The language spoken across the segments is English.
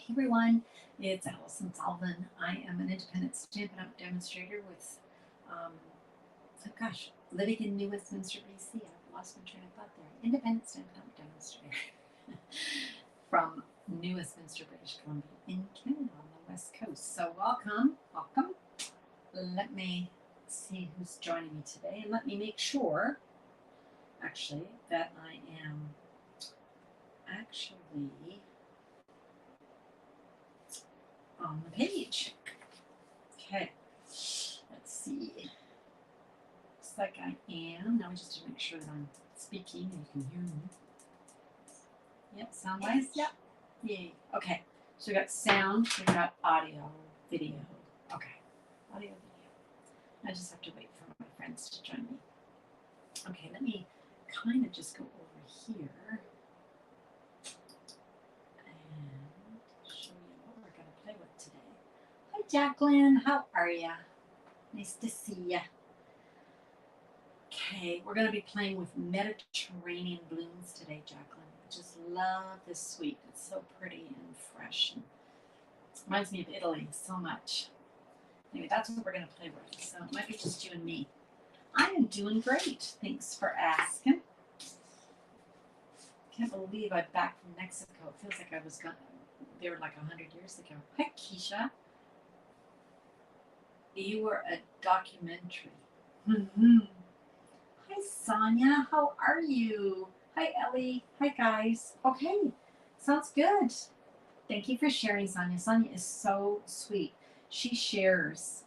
Hey everyone, it's Alison. I am an independent Stampin' Up! Demonstrator with, living in New Westminster, BC. I've lost my train of thought there. Independent Stampin' Up! Demonstrator from New Westminster, British Columbia in Canada on the West Coast. So welcome. Let me see who's joining me today, and let me make sure, actually, that I am on the page. Okay, let's see. Looks like I am. Now just to make sure that I'm speaking and you can hear me. Yep, sound wise? Yep. Yay. Okay, so we got sound, we got audio, video. Okay, audio, video. I just have to wait for my friends to join me. Okay, let me kind of just go over here and show you what we're going to play with today. Hi, Jacqueline. How are ya? Nice to see ya. Okay, we're going to be playing with Mediterranean blooms today, Jacqueline. I just love this sweet. It's so pretty and fresh. And it reminds me of Italy so much. Anyway, that's what we're going to play with. So it might be just you and me. I am doing great. Thanks for asking. Can't believe I'm back from Mexico. It feels like I was gone there like 100 years ago. Hi, Keisha. You were a documentary. Hi, Sonia. How are you? Hi, Ellie. Hi, guys. Okay, sounds good. Thank you for sharing, Sonia. Sonia is so sweet. She shares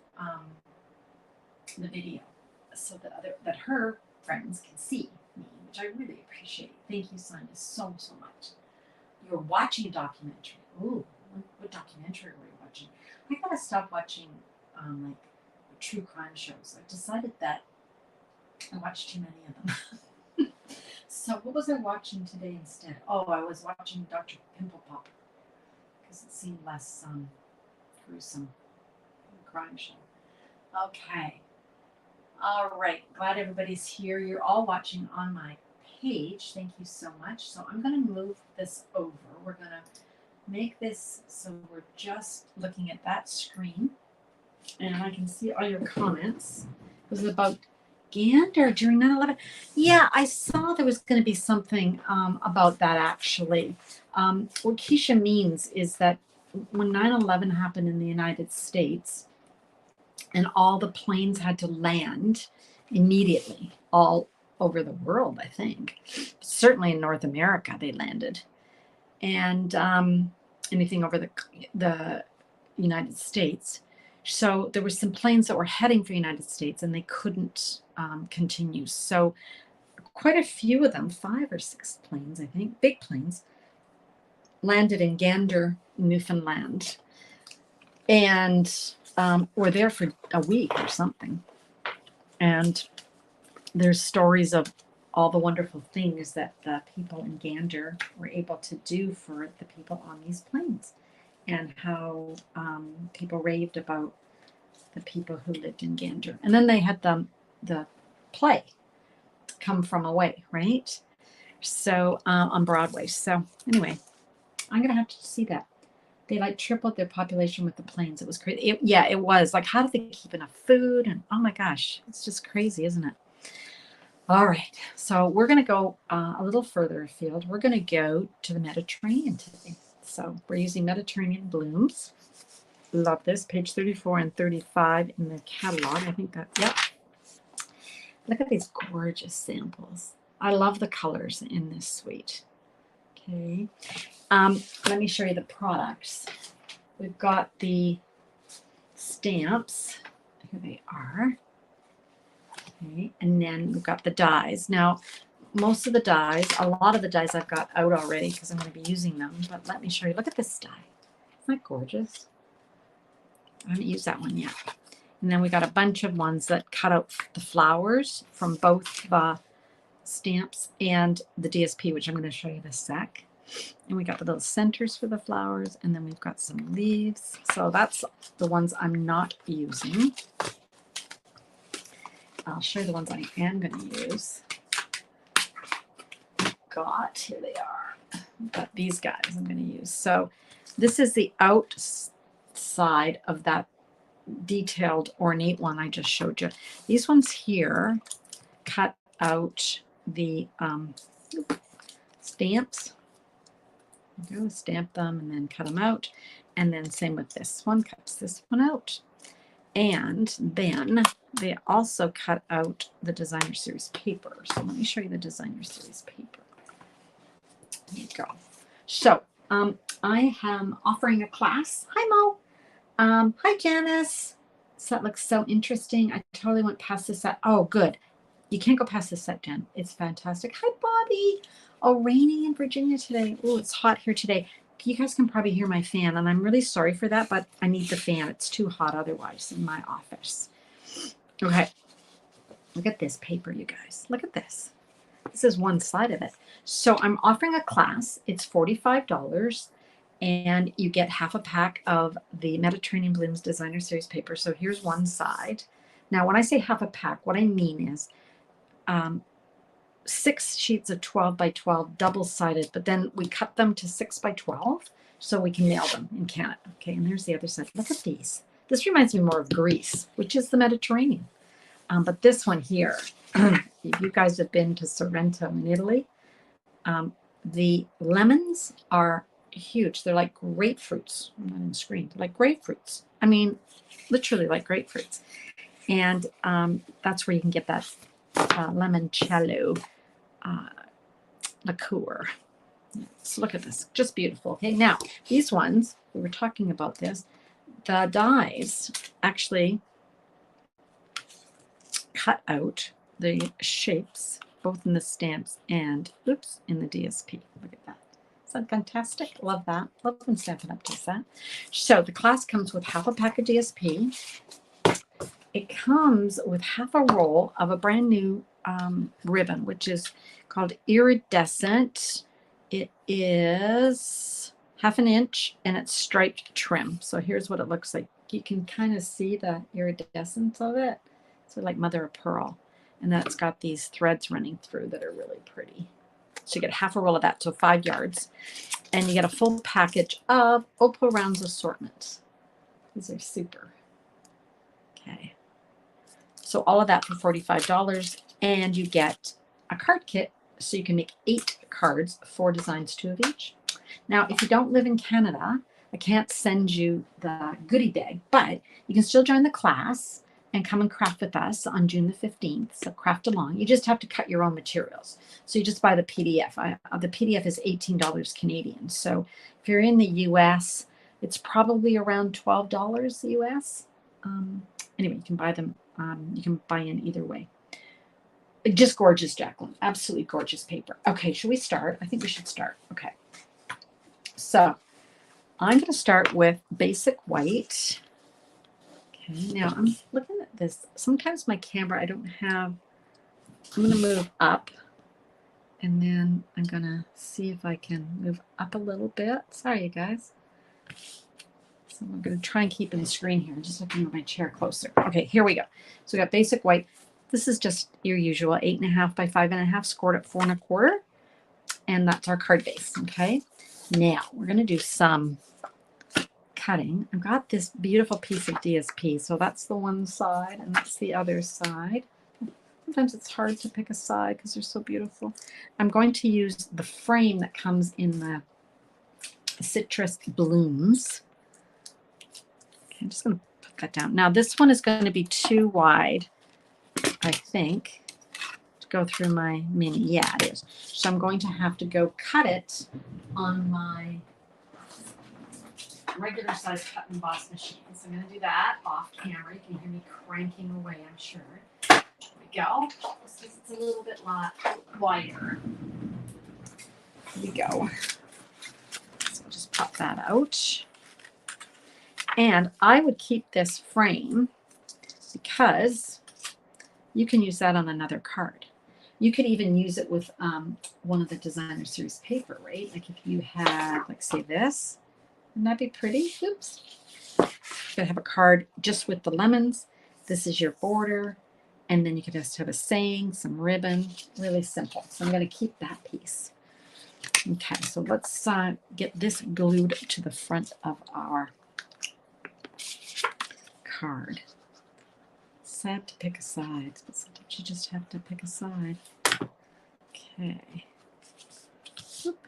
the video so that her friends can see me, which I really appreciate. Thank you, Sonia, so much. You're watching a documentary. Ooh, what documentary were you watching? I gotta stop watching like true crime shows. I've decided that I watch too many of them. So what was I watching today instead? Oh, I was watching Dr. Pimple Pop because it seemed less gruesome crime show. Okay. All right. Glad everybody's here. You're all watching on my page. Thank you so much. So I'm going to move this over. We're going to make this so we're just looking at that screen. And I can see all your comments. It was about Gander during 9/11. Yeah, I saw there was going to be something about that actually. What Keisha means is that when 9/11 happened in the United States and all the planes had to land immediately all over the world, I think. Certainly in North America, they landed. And anything over the United States. So there were some planes that were heading for the United States and they couldn't continue. So quite a few of them, 5 or 6 planes, I think, big planes, landed in Gander, Newfoundland. And were there for a week or something. And there's stories of all the wonderful things that the people in Gander were able to do for the people on these planes, and how people raved about the people who lived in Gander. And then they had the play, Come From Away, right? So on Broadway. So anyway, I'm going to have to see that. They like tripled their population with the planes. It was crazy. Yeah, it was. Like, how did they keep enough food? And oh my gosh, it's just crazy, isn't it? All right, so we're going to go a little further afield. We're going to go to the Mediterranean today. So we're using Mediterranean blooms. Love this, page 34 and 35 in the catalog. I think that, yep. Look at these gorgeous samples. I love the colors in this suite. Okay, let me show you the products. We've got the stamps. Here they are. Okay, and then we've got the dies. Now, most of the dies, a lot of the dies I've got out already because I'm going to be using them. But let me show you. Look at this die. Isn't that gorgeous? I haven't used that one yet. And then we got a bunch of ones that cut out the flowers from both the stamps and the DSP, which I'm going to show you in a sec. And we got the little centers for the flowers, and then we've got some leaves. So that's the ones I'm not using. I'll show you the ones I am going to use. Here they are. but these guys I'm going to use. So this is the outside of that detailed ornate one I just showed you. These ones here cut out the stamps. Go stamp them and then cut them out. And then same with this one, cuts this one out. And then they also cut out the designer series paper. So let me show you the designer series paper. There you go. So I am offering a class. Hi, Mo. Hi, Janice. Set looks so interesting. I totally went past the set. Oh, good. You can't go past the set, Jen. It's fantastic. Hi, Bobby. Oh, raining in Virginia today. Oh, it's hot here today. You guys can probably hear my fan, and I'm really sorry for that, but I need the fan. It's too hot otherwise in my office. Okay. Look at this paper, you guys. Look at this. This is one side of it. So I'm offering a class. It's $45, and you get half a pack of the Mediterranean Blooms Designer Series paper. So here's one side. Now, when I say half a pack, what I mean is 6 sheets of 12 by 12 double-sided, but then we cut them to 6 by 12 so we can mail them in Canada. Okay, and there's the other side. Look at these. This reminds me more of Greece, which is the Mediterranean. But this one here, if you guys have been to Sorrento in Italy, the lemons are huge. They're like grapefruits. I'm not in the screen. They're like grapefruits. I mean, literally like grapefruits. And that's where you can get that limoncello liqueur. So look at this, just beautiful. Okay, now these ones, we were talking about this, the dies actually cut out the shapes, both in the stamps and, oops, in the DSP. Look at that. Isn't that fantastic? Love that. Love when Stampin' Up does that. So the class comes with half a pack of DSP. It comes with half a roll of a brand new ribbon, which is called Iridescent. It is 1/2 inch and it's striped trim. So here's what it looks like. You can kind of see the iridescence of it. So like mother of pearl. And then it's got these threads running through that are really pretty. So you get half a roll of that, so 5 yards. And you get a full package of Opal Rounds assortment. These are super. Okay. So all of that for $45. And you get a card kit so you can make 8 cards, 4 designs, 2 of each. Now, if you don't live in Canada, I can't send you the goodie bag, but you can still join the class and come and craft with us on June the 15th. So craft along. You just have to cut your own materials. So you just buy the PDF. The PDF is $18 Canadian. So if you're in the US, it's probably around $12 US. Anyway, you can buy them. You can buy in either way. Just gorgeous, Jacqueline. Absolutely gorgeous paper. Okay, should we start? I think we should start. Okay. So I'm going to start with basic white. Okay, now I'm looking at this. Sometimes my camera, I don't have, I'm going to move up. And then I'm going to see if I can move up a little bit. Sorry, you guys. So I'm going to try and keep in the screen here. Just looking at my chair closer. Okay, here we go. So we got basic white. This is just your usual 8.5 by 5.5, scored at 4 1/4. And that's our card base, okay? Now, we're going to do some cutting. I've got this beautiful piece of DSP. So that's the one side, and that's the other side. Sometimes it's hard to pick a side because they're so beautiful. I'm going to use the frame that comes in the Citrus Blooms. Okay, I'm just going to put that down. Now, this one is going to be too wide, I think, to go through my mini. Yeah, it is. So I'm going to have to go cut it on my regular size cut and emboss machine. So I'm going to do that off camera. You can hear me cranking away, I'm sure. There we go. This is a little bit wider. Here we go. So I'll just pop that out. And I would keep this frame because you can use that on another card. You could even use it with one of the designer series paper, right? Like if you had, like say this, wouldn't that be pretty? Oops. You could have a card just with the lemons. This is your border. And then you could just have a saying, some ribbon, really simple. So I'm going to keep that piece. Okay, so let's get this glued to the front of our card. Sad to pick a side, but sometimes you just have to pick a side. Okay. Oop.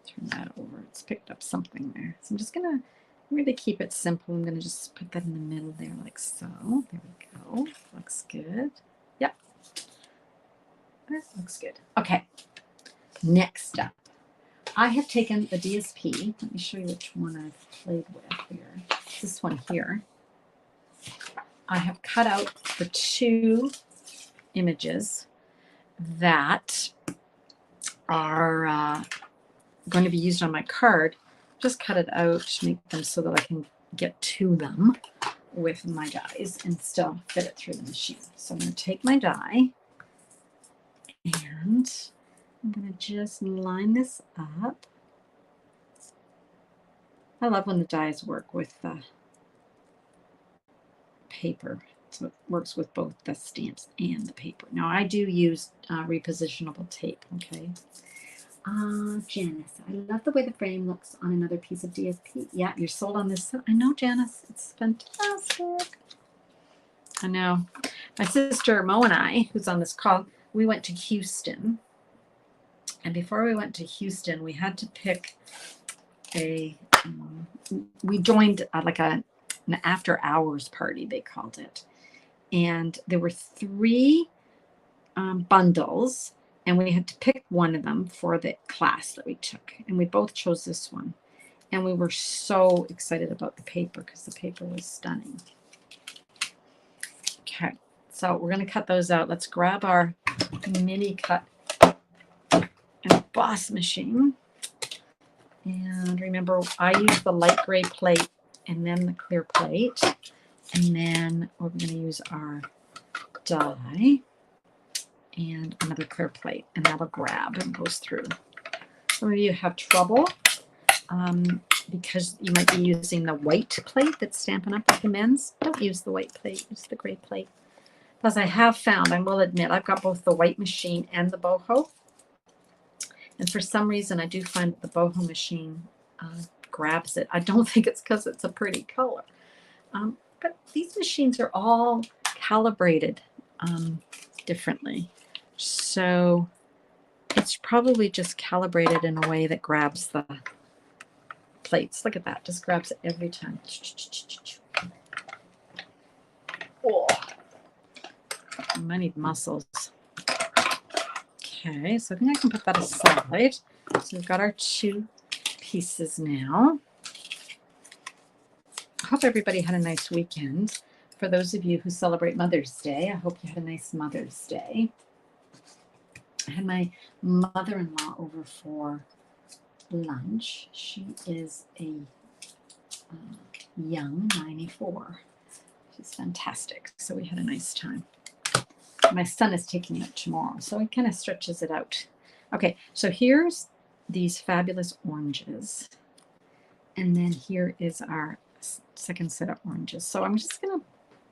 Turn that over. It's picked up something there. So I'm just going to really keep it simple. I'm going to just put that in the middle there like so. There we go. Looks good. Yep. That looks good. Okay. Next up, I have taken the DSP. Let me show you which one I've played with here. This one here. I have cut out the 2 images that are going to be used on my card. Just cut it out to make them so that I can get to them with my dies and still fit it through the machine. So I'm going to take my die and I'm going to just line this up. I love when the dies work with the paper. So it works with both the stamps and the paper. Now I do use repositionable tape, okay? Janice, I love the way the frame looks on another piece of DSP. Yeah, you're sold on this. I know, Janice. It's fantastic. I know. My sister Mo and I, who's on this call, we went to Houston. And before we went to Houston, we had to pick we joined like an after hours party, they called it. And there were 3 bundles. And we had to pick one of them for the class that we took. And we both chose this one. And we were so excited about the paper because the paper was stunning. Okay, so we're going to cut those out. Let's grab our mini cut and emboss machine. And remember, I use the light gray plate and then the clear plate. And then we're going to use our die and another clear plate, and that'll grab and goes through. Some of you have trouble because you might be using the white plate that's Stampin' Up! Recommends. Don't use the white plate, use the gray plate. Plus I have found, I will admit, I've got both the white machine and the boho. And for some reason, I do find that the boho machine grabs it. I don't think it's because it's a pretty color. But these machines are all calibrated differently. So it's probably just calibrated in a way that grabs the plates. Look at that. Just grabs it every time. Oh, I need muscles. Okay, so I think I can put that aside. So we've got our 2 pieces now. I hope everybody had a nice weekend. For those of you who celebrate Mother's Day, I hope you had a nice Mother's Day. I had my mother-in-law over for lunch. She is a young 94. She's fantastic. So we had a nice time. My son is taking it tomorrow, so it kind of stretches it out. Okay, so here's these fabulous oranges. And then here is our second set of oranges. So I'm just going to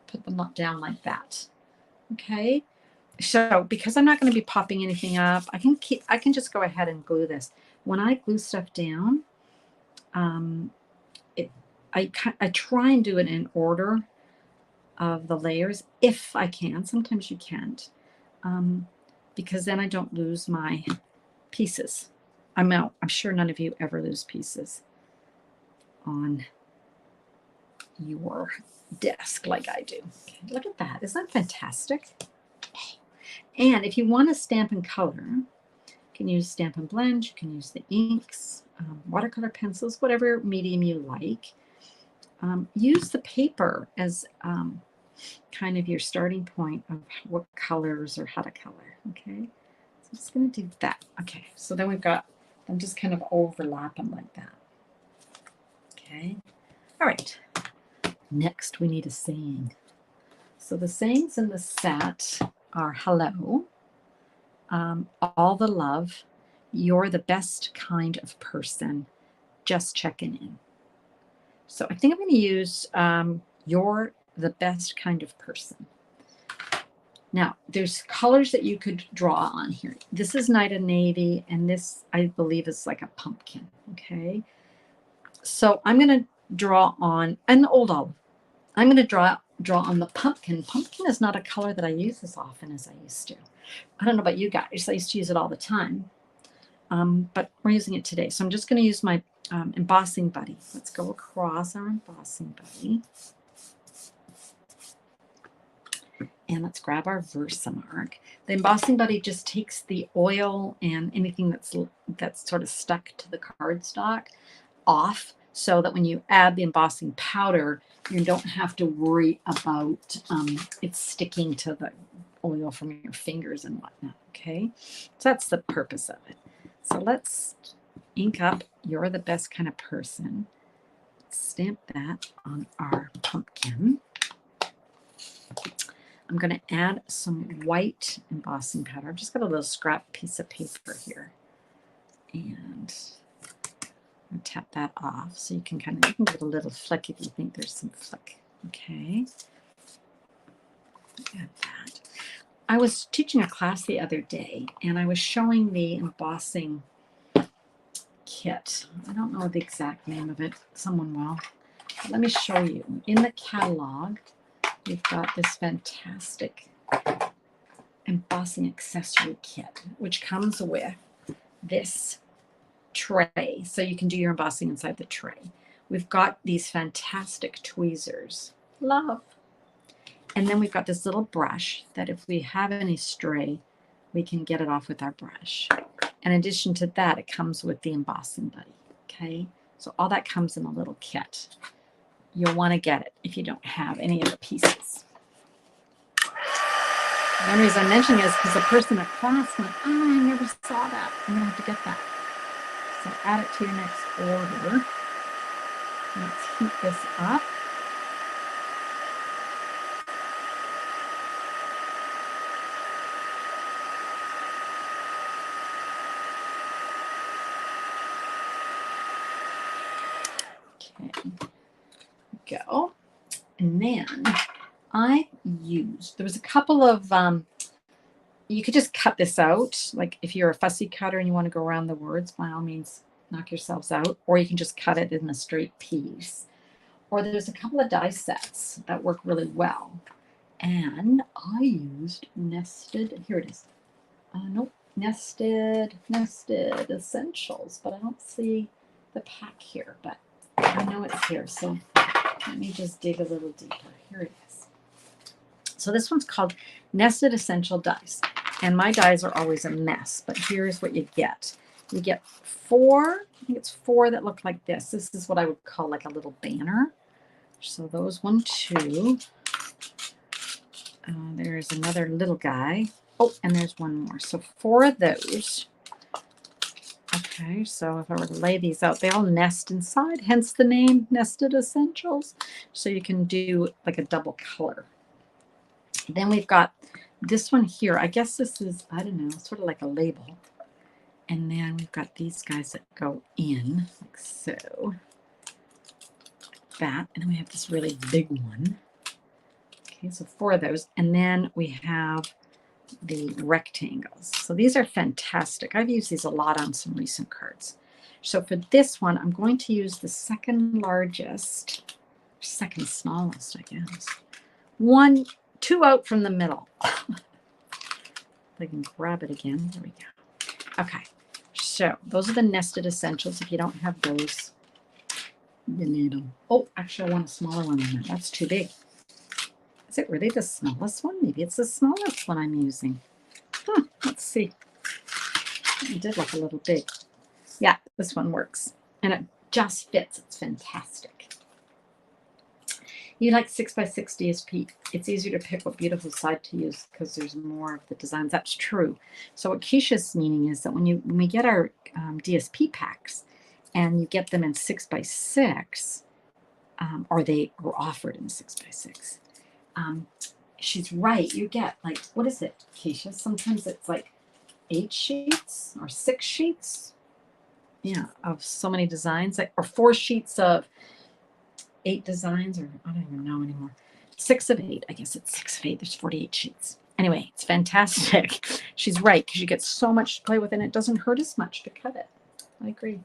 put them up down like that. Okay. So because I'm not going to be popping anything up, I can just go ahead and glue this. When I glue stuff down, I try and do it in order of the layers if I can. Sometimes you can't, because then I don't lose my pieces. I'm sure none of you ever lose pieces on your desk like I do. Okay, look at that. Isn't that fantastic? And if you want to stamp and color, you can use Stampin' Blend, you can use the inks, watercolor pencils, whatever medium you like. Use the paper as kind of your starting point of what colors or how to color, okay? So I'm just going to do that. Okay, so then we've got them just kind of overlapping like that. Okay, all right. Next, we need a saying. So the sayings in the set are hello, all the love, you're the best kind of person, just checking in. So I think I'm going to use you're the best kind of person. Now, there's colors that you could draw on here. This is Night of Navy, and this, I believe, is like a pumpkin, okay? So I'm going to draw on an old olive. I'm going to draw on the pumpkin. Pumpkin is not a color that I use as often as I used to. I don't know about you guys. I used to use it all the time, but we're using it today. So I'm just going to use my embossing buddy. Let's go across our embossing buddy. And let's grab our Versamark. The embossing buddy just takes the oil and anything that's sort of stuck to the cardstock off, so that when you add the embossing powder, you don't have to worry about it sticking to the oil from your fingers and whatnot. Okay, so that's the purpose of it. So let's ink up You're the Best Kind of Person. Stamp that on our pumpkin. I'm going to add some white embossing powder. I've just got a little scrap piece of paper here. And I'll tap that off so you can get a little flick if you think there's some flick. Okay. Add that. I was teaching a class the other day, and I was showing the embossing kit. I don't know the exact name of it. Someone will. But let me show you. In the catalog, we've got this fantastic embossing accessory kit, which comes with this tray, so you can do your embossing inside the tray. We've got these fantastic tweezers. Love. And then we've got this little brush that if we have any stray, we can get it off with our brush. In addition to that, it comes with the embossing buddy. Okay, so all that comes in a little kit. You'll want to get it if you don't have any of the pieces. The only reason I'm mentioning is because the person at class went, oh, I never saw that. I'm going to have to get that. So add it to your next order. Let's heat this up. Okay, go. And then there was a couple of, you could just cut this out. Like if you're a fussy cutter and you want to go around the words, by all means, knock yourselves out. Or you can just cut it in a straight piece. Or there's a couple of die sets that work really well. And I used nested, here it is. Nope, nested essentials, but I don't see the pack here, but I know it's here. So let me just dig a little deeper. Here it is. So this one's called Nested Essential Dies. And my dies are always a mess, but here's what you get. You get 4, I think it's 4 that look like this. This is what I would call like a little banner. So those 1, 2. There's another little guy. Oh, and there's one more. So 4 of those. Okay, so if I were to lay these out, they all nest inside, hence the name Nested Essentials. So you can do like a double color. Then we've got this one here. I guess this is, I don't know, sort of like a label. And then we've got these guys that go in, like so. Like that. And then we have this really big one. Okay, so 4 of those. And then we have the rectangles. So these are fantastic. I've used these a lot on some recent cards. So for this one, I'm going to use the second largest, second smallest, I guess. 2 out from the middle. If I can grab it again. There we go. Okay. So those are the nested essentials. If you don't have those, you need them. Oh, actually, I want a smaller one than that. That's too big. Is it really the smallest one? Maybe it's the smallest one I'm using. Let's see. It did look a little big. Yeah, this one works. And it just fits. It's fantastic. You like 6x6 DSP. It's easier to pick what beautiful side to use because there's more of the designs. That's true. So what Keisha's meaning is that when we get our DSP packs and you get them in 6x6, or they were offered in 6x6, she's right. You get like, what is it, Keisha? Sometimes it's like 8 sheets or 6 sheets. Yeah, of so many designs, like, or 4 sheets of 8 designs, or I don't even know anymore. 6 of 8, I guess it's 6 of 8. There's 48 sheets. Anyway, it's fantastic. She's right, because you get so much to play with, and it doesn't hurt as much to cut it. I agree.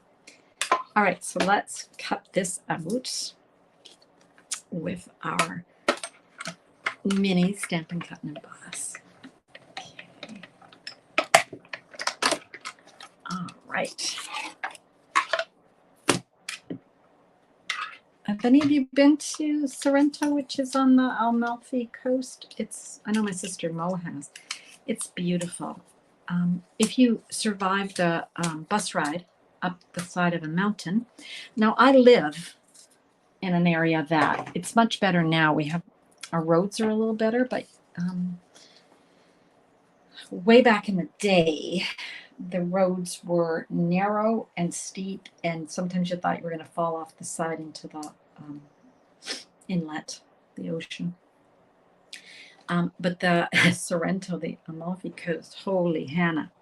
All right, so let's cut this out with our mini Stampin' Cut and Emboss. Okay. All right. Have any of you been to Sorrento, which is on the Amalfi Coast? I know my sister Mo has. It's beautiful. If you survive the bus ride up the side of a mountain. Now, I live in an area that it's much better now. Our roads are a little better, but way back in the day, the roads were narrow and steep, and sometimes you thought you were going to fall off the side into the inlet, the ocean. But the Sorrento, the Amalfi Coast, holy Hannah.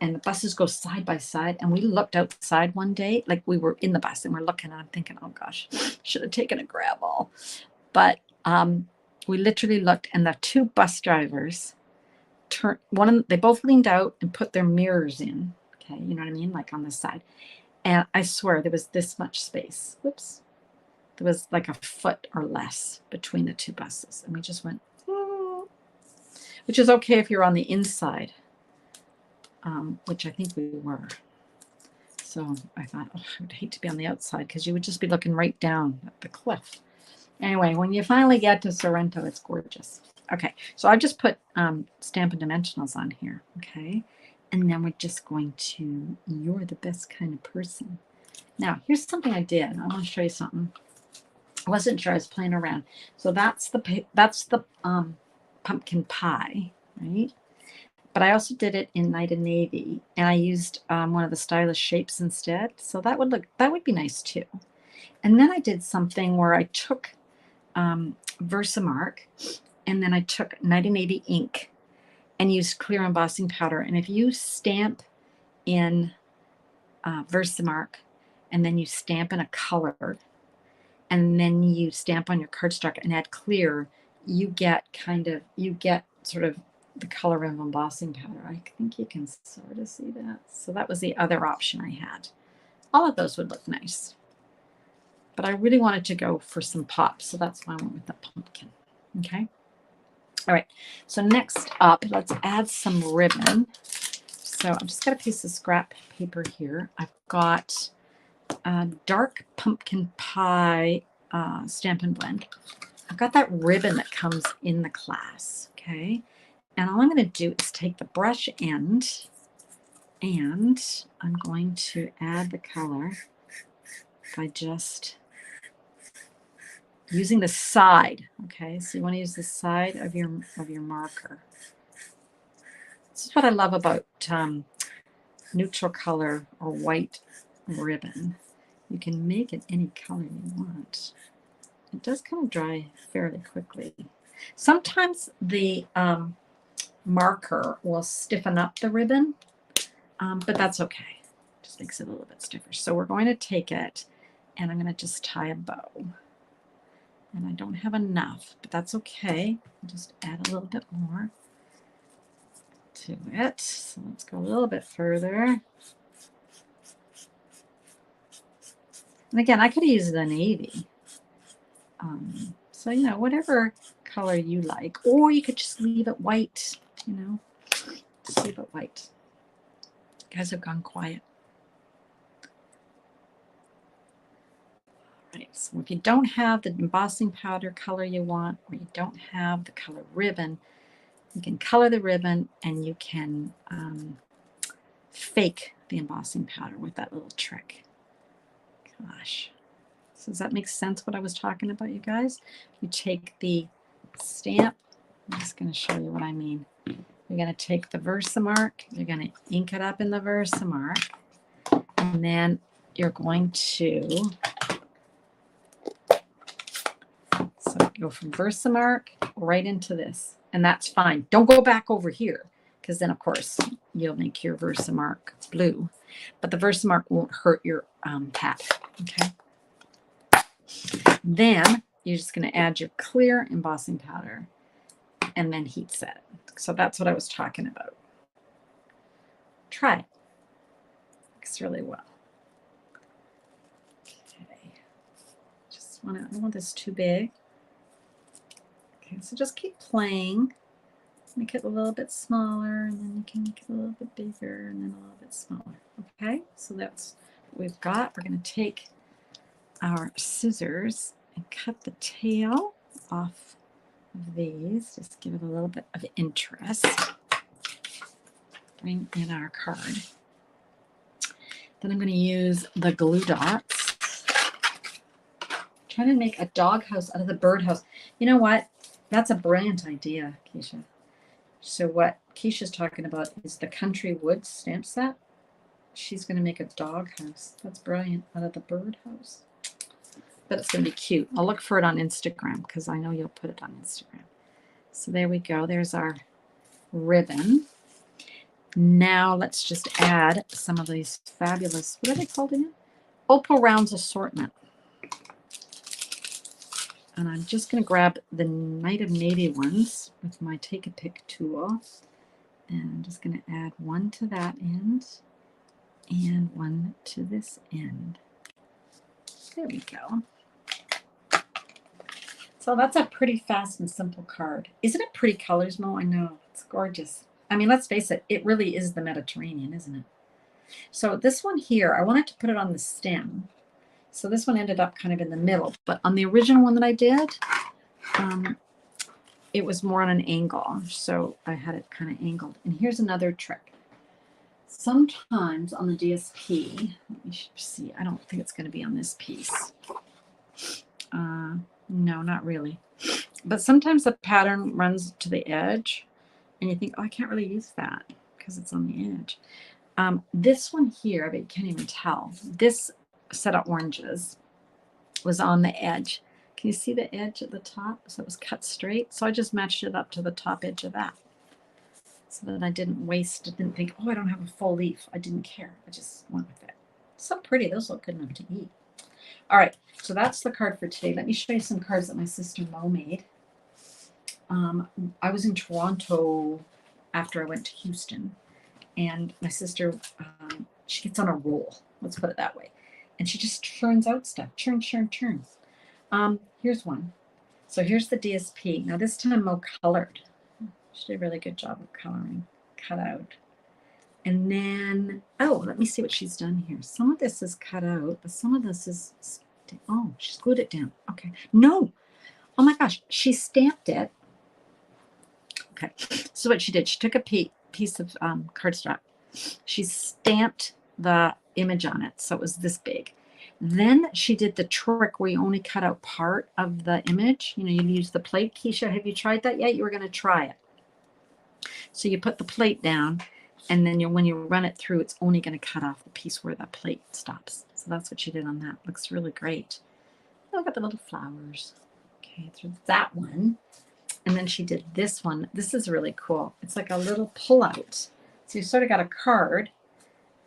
And the buses go side by side. And we looked outside one day, like we were in the bus and we're looking, and I'm thinking, oh gosh, should have taken a grab all. But we literally looked, and the two bus drivers they both leaned out and put their mirrors in. Okay, you know what I mean? Like on the side. And I swear there was this much space. Whoops. There was like a foot or less between the two buses. And we just went, which is okay if you're on the inside, which I think we were. So I thought, oh, I would hate to be on the outside, because you would just be looking right down at the cliff. Anyway, when you finally get to Sorrento, it's gorgeous. Okay, so I just put Stampin' Dimensionals on here, okay? And then we're just going to, you're the best kind of person. Now, here's something I did. I want to show you something. I wasn't sure. I was playing around. So that's the pumpkin pie, right? But I also did it in Night and Navy, and I used one of the stylish shapes instead. So that would be nice too. And then I did something where I took Versamark, and then I took Night and Navy ink and used clear embossing powder. And if you stamp in Versamark, and then you stamp in a color, and then you stamp on your cardstock and add clear, you get sort of the color of embossing powder. I think you can sort of see that. So that was the other option I had. All of those would look nice. But I really wanted to go for some pop, so that's why I went with the pumpkin. Okay. All right. So next up, let's add some ribbon. So I've just got a piece of scrap paper here. I've got dark pumpkin pie Stampin' Blend. I've got that ribbon that comes in the class, okay? And all I'm going to do is take the brush end, and I'm going to add the color by just using the side, okay? So you want to use the side of your marker. This is what I love about neutral color or white ribbon. You can make it any color you want. It does kind of dry fairly quickly. Sometimes the marker will stiffen up the ribbon, but that's okay. Just makes it a little bit stiffer. So we're going to take it, and I'm going to just tie a bow. And I don't have enough, but that's okay. I'll just add a little bit more to it. So let's go a little bit further. And again, I could have used the navy. So, you know, whatever color you like. Or you could just leave it white, you know. Just leave it white. You guys have gone quiet. All right, so if you don't have the embossing powder color you want, or you don't have the color ribbon, you can color the ribbon, and you can fake the embossing powder with that little trick. Gosh. So does that make sense what I was talking about, you guys? You take the stamp. I'm just going to show you what I mean. You're going to take the Versamark. You're going to ink it up in the Versamark. And then you're going to go from Versamark right into this. And that's fine. Don't go back over here, because then, of course, you'll make your Versamark blue. But the Versamark won't hurt your pad. Okay. Then you're just going to add your clear embossing powder, and then heat set it. So that's what I was talking about. Try it. Works really well. Okay. Just want to, I don't want this too big. Okay, so just keep playing. Make it a little bit smaller, and then you can make it a little bit bigger, and then a little bit smaller. Okay, so that's what we've got. We're going to take our scissors and cut the tail off of these. Just give it a little bit of interest. Bring in our card. Then I'm going to use the glue dots. Trying to make a dog house out of the birdhouse. You know what? That's a brilliant idea, Keisha. So what Keisha's talking about is the Country Woods stamp set. She's going to make a dog house. That's brilliant, out of the birdhouse. But it's going to be cute. I'll look for it on Instagram because I know you'll put it on Instagram. So there we go. There's our ribbon. Now let's just add some of these fabulous, what are they called again? Opal Rounds Assortment. And I'm just going to grab the Night of Navy ones with my Take a Pick tool. And I'm just going to add one to that end and one to this end. There we go. So that's a pretty fast and simple card. Isn't it pretty colors, Mo? I know. It's gorgeous. I mean, let's face it. It really is the Mediterranean, isn't it? So this one here, I wanted to put it on the stem. So this one ended up kind of in the middle. But on the original one that I did, it was more on an angle. So I had it kind of angled. And here's another trick. Sometimes on the DSP, let me see. I don't think it's going to be on this piece. No, not really. But sometimes the pattern runs to the edge. And you think, oh, I can't really use that because it's on the edge. This one here, I bet you can't even tell. This set of oranges was on the edge. Can you see the edge at the top? So it was cut straight. So I just matched it up to the top edge of that. So that I didn't waste, didn't think, oh, I don't have a full leaf. I didn't care. I just went with it. So pretty. Those look good enough to eat. All right. So that's the card for today. Let me show you some cards that my sister Mo made. I was in Toronto after I went to Houston. And my sister, she gets on a roll. Let's put it that way. And she just churns out stuff. Churn. Here's one. So here's the DSP. Now this time Mo colored. She did a really good job of coloring. Cut out. And then, oh, let me see what she's done here. Some of this is cut out, but some of this is, oh, she's glued it down. Okay. No. Oh my gosh. She stamped it. Okay. So what she did, she took a piece of cardstock. She stamped the image on it. So it was this big. Then she did the trick where you only cut out part of the image. You know, you use the plate. Keisha, have you tried that yet? You were going to try it. So you put the plate down, and then when you run it through, it's only going to cut off the piece where the plate stops. So that's what she did on that. Looks really great. Look at the little flowers. Okay, through that one. And then she did this one. This is really cool. It's like a little pull-out. So you sort of got a card,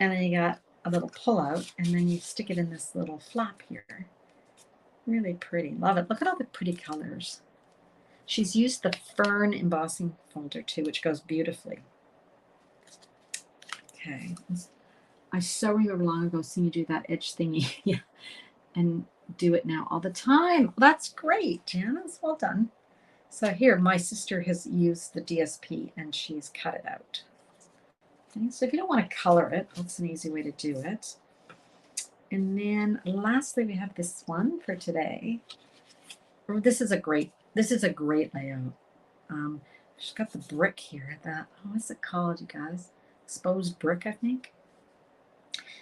and then you got a little pull-out, and then you stick it in this little flap here. Really pretty. Love it. Look at all the pretty colors. She's used the fern embossing folder too, which goes beautifully. Okay. I so remember long ago seeing you do that edge thingy. Yeah. And do it now all the time. That's great, Janice. Well done. So here, my sister has used the DSP and she's cut it out. Okay, so if you don't want to color it, that's an easy way to do it. And then lastly, we have this one for today. This is a great layout. She's got the brick here. What's it called, you guys? Exposed brick, I think.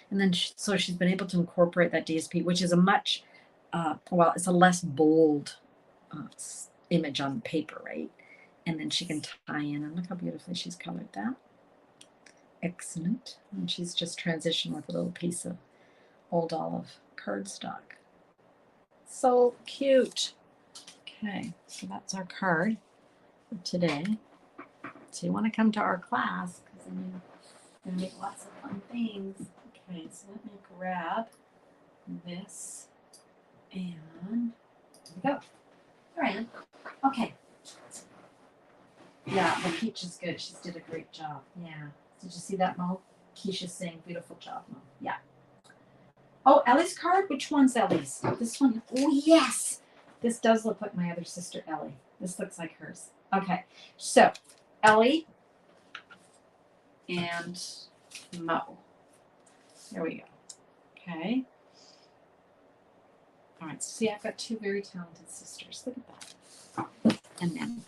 And then so she's been able to incorporate that DSP, which is a much, it's a less bold image on paper, right? And then she can tie in, and look how beautifully she's colored that. Excellent. And she's just transitioned with a little piece of old olive cardstock. So cute. Okay, so that's our card for today. So you want to come to our class because then you're going to make lots of fun things. Okay, so let me grab this and there we go. All right. Okay. Yeah, the peach is good. She's did a great job. Yeah. Did you see that, Mo? Keisha's saying, beautiful job, Mo. Yeah. Oh, Ellie's card? Which one's Ellie's? This one? Oh, yes. This does look like my other sister, Ellie. This looks like hers. Okay. So, Ellie and Mo. There we go. Okay. All right. So, see, I've got two very talented sisters. Look at that. And then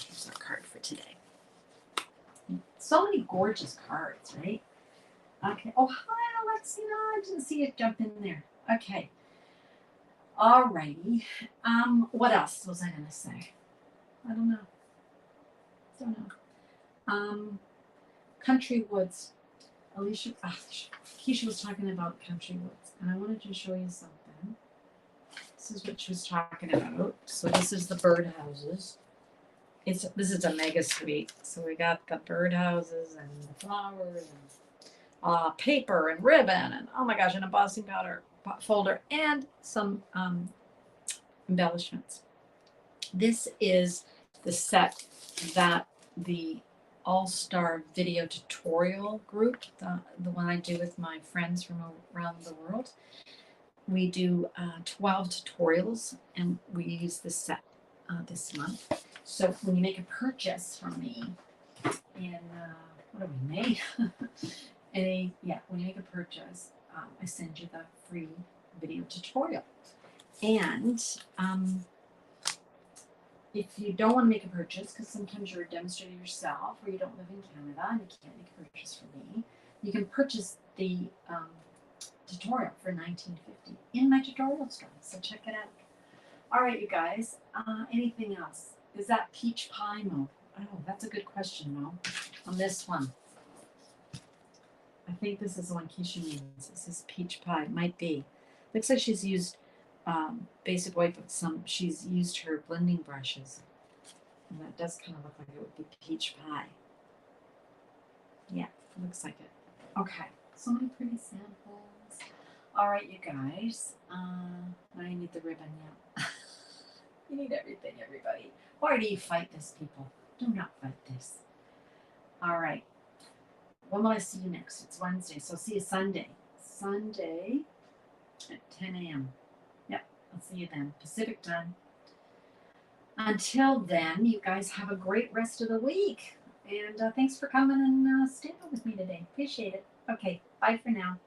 here's our card for today. So many gorgeous cards, right? Okay. Oh, hi, Alexina. I didn't see it jump in there. Okay. All righty. What else was I gonna say? I don't know. Country Woods. Keisha was talking about Country Woods, and I wanted to show you something. This is what she was talking about. So this is the birdhouses. This is a mega suite. So we got the birdhouses and the flowers and paper and ribbon and oh my gosh, and a embossing powder folder and some embellishments. This is the set that the All-Star Video Tutorial group, the one I do with my friends from around the world. We do 12 tutorials and we use this set this month. So when you make a purchase from me in, what are we, May? When you make a purchase, I send you the free video tutorial. And if you don't want to make a purchase, because sometimes you're a demonstrator yourself or you don't live in Canada and you can't make a purchase from me, you can purchase the tutorial for $19.50 in my tutorial store. So check it out. All right, you guys. Anything else? Is that peach pie, Mo? Oh, that's a good question, Mo. On this one. I think this is the one Keisha means. It says peach pie. Might be. Looks like she's used basic white, but she's used her blending brushes. And that does kind of look like it would be peach pie. Yeah, looks like it. Okay. So many pretty samples. All right, you guys. Now you need the ribbon, yeah. You need everything, everybody. Why do you fight this, people? Do not fight this. All right. When will I see you next? It's Wednesday, so see you Sunday. Sunday at 10 a.m. Yep, I'll see you then. Pacific time. Until then, you guys have a great rest of the week. And thanks for coming and standing with me today. Appreciate it. Okay, bye for now.